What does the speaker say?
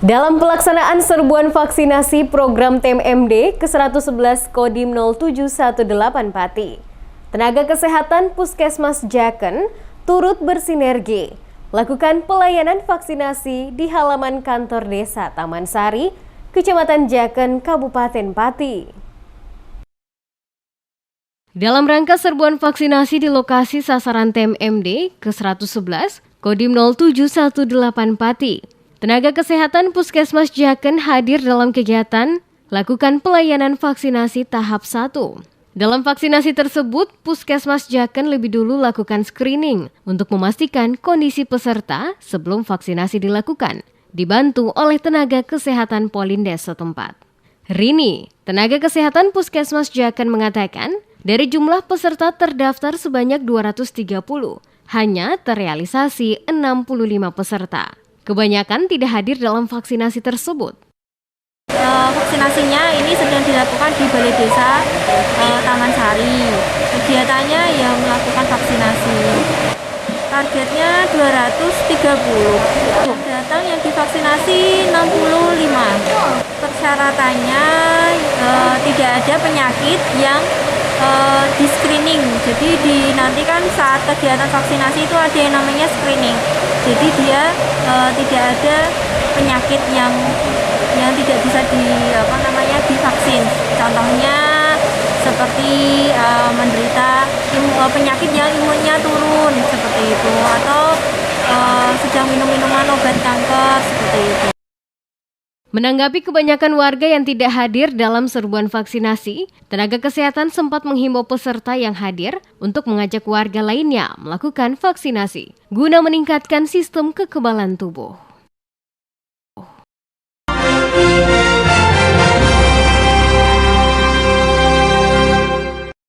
Dalam pelaksanaan serbuan vaksinasi program TMMD ke-111 Kodim 0718 Pati, tenaga kesehatan Puskesmas Jaken turut bersinergi lakukan pelayanan vaksinasi di halaman kantor desa Taman Sari, Kecamatan Jaken, Kabupaten Pati. Dalam rangka serbuan vaksinasi di lokasi sasaran TMMD ke-111 Kodim 0718 Pati, tenaga kesehatan Puskesmas Jaken hadir dalam kegiatan lakukan pelayanan vaksinasi tahap 1. Dalam vaksinasi tersebut, Puskesmas Jaken lebih dulu lakukan screening untuk memastikan kondisi peserta sebelum vaksinasi dilakukan, dibantu oleh tenaga kesehatan Polindes setempat. Rini, tenaga kesehatan Puskesmas Jaken mengatakan, dari jumlah peserta terdaftar sebanyak 230, hanya terrealisasi 65 peserta. Kebanyakan tidak hadir dalam vaksinasi tersebut. Vaksinasinya ini sedang dilakukan di Balai Desa Taman Sari. Kegiatannya yang melakukan vaksinasi. Targetnya 230. Datang yang divaksinasi 65. Persyaratannya tidak ada penyakit yang di screening. Jadi nanti kan saat kegiatan vaksinasi itu ada yang namanya screening. Jadi dia tidak ada penyakit yang tidak bisa divaksin. Contohnya seperti menderita penyakit yang imunnya turun seperti itu, atau sedang minum minuman obat kanker seperti itu. Menanggapi kebanyakan warga yang tidak hadir dalam serbuan vaksinasi, tenaga kesehatan sempat menghimbau peserta yang hadir untuk mengajak warga lainnya melakukan vaksinasi guna meningkatkan sistem kekebalan tubuh.